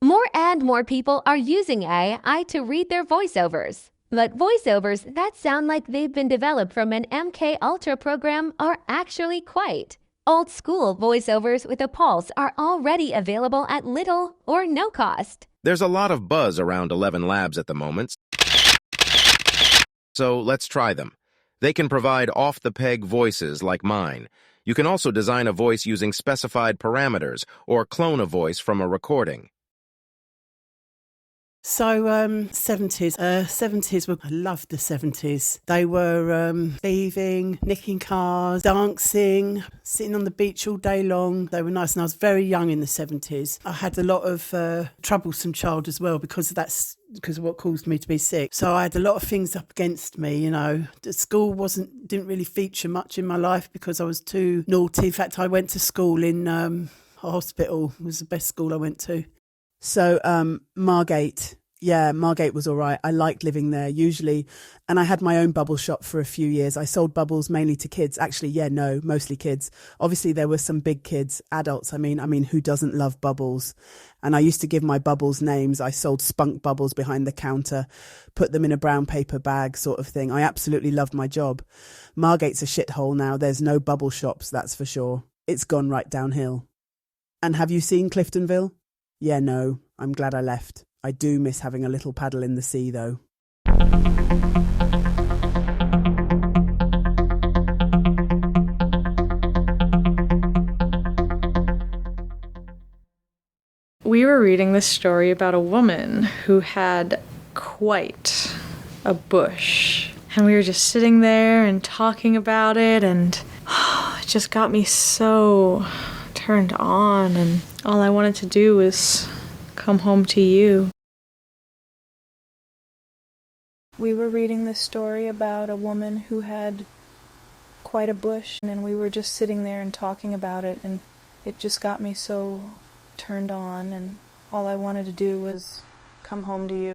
More and more people are using AI to read their voiceovers. But voiceovers that sound like they've been developed from an MK Ultra program are actually quite old-school. Voiceovers with a pulse are already available at little or no cost. There's a lot of buzz around Elevenlabs at the moment, so let's try them. They can provide off-the-peg voices like mine. You can also design a voice using specified parameters or clone a voice from a recording. So, 70s. 70s were, I loved the 70s. They were thieving, nicking cars, dancing, sitting on the beach all day long. They were nice, and I was very young in the 70s. I had a lot of troublesome child as well because of what caused me to be sick. So I had a lot of things up against me, you know. The school didn't really feature much in my life because I was too naughty. In fact, I went to school in a hospital. It was the best school I went to. So Margate. Yeah, Margate was all right. I liked living there usually. And I had my own bubble shop for a few years. I sold bubbles mainly to kids. Actually, mostly kids. Obviously, there were some big kids, adults. I mean, who doesn't love bubbles? And I used to give my bubbles names. I sold spunk bubbles behind the counter, put them in a brown paper bag sort of thing. I absolutely loved my job. Margate's a shithole now. There's no bubble shops, that's for sure. It's gone right downhill. And have you seen Cliftonville? Yeah, no, I'm glad I left. I do miss having a little paddle in the sea, though. We were reading this story about a woman who had quite a bush. And we were just sitting there and talking about it, and it just got me so turned on, and all I wanted to do was come home to you. We were reading this story about a woman who had quite a bush, and we were just sitting there and talking about it, and it just got me so turned on, and all I wanted to do was come home to you.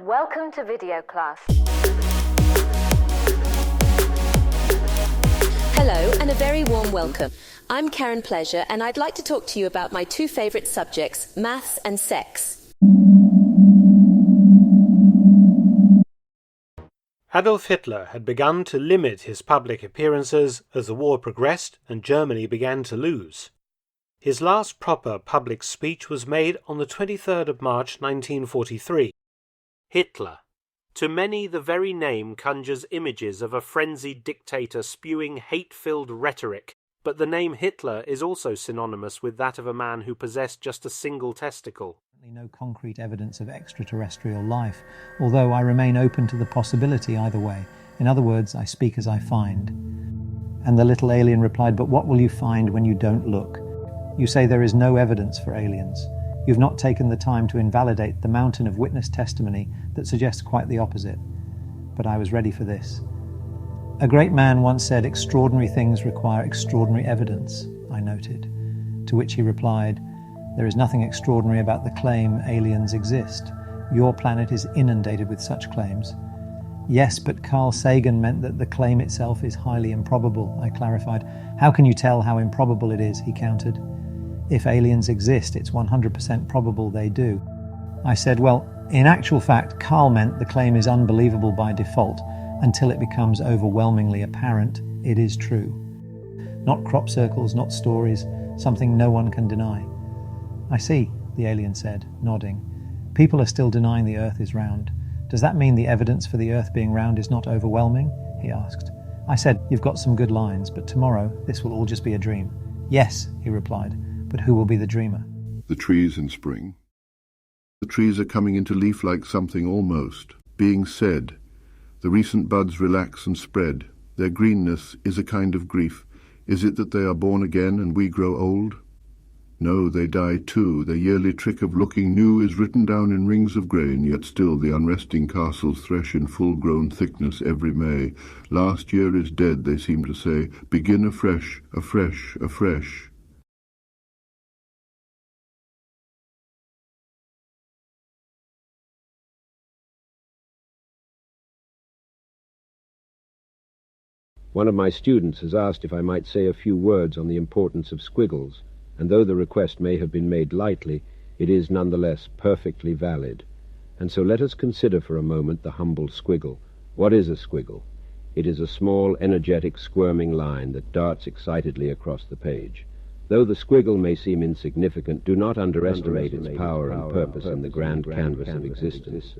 Welcome to video class. Hello and a very warm welcome. I'm Karen Pleasure, and I'd like to talk to you about my two favourite subjects, maths and sex. Adolf Hitler had begun to limit his public appearances as the war progressed and Germany began to lose. His last proper public speech was made on the 23rd of March 1943. Hitler. To many, the very name conjures images of a frenzied dictator spewing hate-filled rhetoric, but the name Hitler is also synonymous with that of a man who possessed just a single testicle. No concrete evidence of extraterrestrial life, although I remain open to the possibility either way. In other words, I speak as I find. And the little alien replied, "But what will you find when you don't look? You say there is no evidence for aliens. You've not taken the time to invalidate the mountain of witness testimony that suggests quite the opposite." But I was ready for this. A great man once said, "Extraordinary things require extraordinary evidence," I noted. To which he replied, "There is nothing extraordinary about the claim aliens exist. Your planet is inundated with such claims." "Yes, but Carl Sagan meant that the claim itself is highly improbable," I clarified. "How can you tell how improbable it is?" he countered. "If aliens exist, it's 100% probable they do." I said, "Well, in actual fact, Carl meant the claim is unbelievable by default until it becomes overwhelmingly apparent it is true. Not crop circles, not stories, something no one can deny." "I see," the alien said, nodding. "People are still denying the Earth is round. Does that mean the evidence for the Earth being round is not overwhelming?" he asked. I said, "You've got some good lines, but tomorrow this will all just be a dream." "Yes," he replied. "But who will be the dreamer?" The trees in spring. The trees are coming into leaf like something almost, being said. The recent buds relax and spread. Their greenness is a kind of grief. Is it that they are born again and we grow old? No, they die too. The yearly trick of looking new is written down in rings of grain, yet still the unresting castles thresh in full-grown thickness every May. Last year is dead, they seem to say. Begin afresh, afresh, afresh. One of my students has asked if I might say a few words on the importance of squiggles, and though the request may have been made lightly, it is nonetheless perfectly valid. And so let us consider for a moment the humble squiggle. What is a squiggle? It is a small, energetic, squirming line that darts excitedly across the page. Though the squiggle may seem insignificant, do not underestimate its power and purpose in the grand canvas of existence.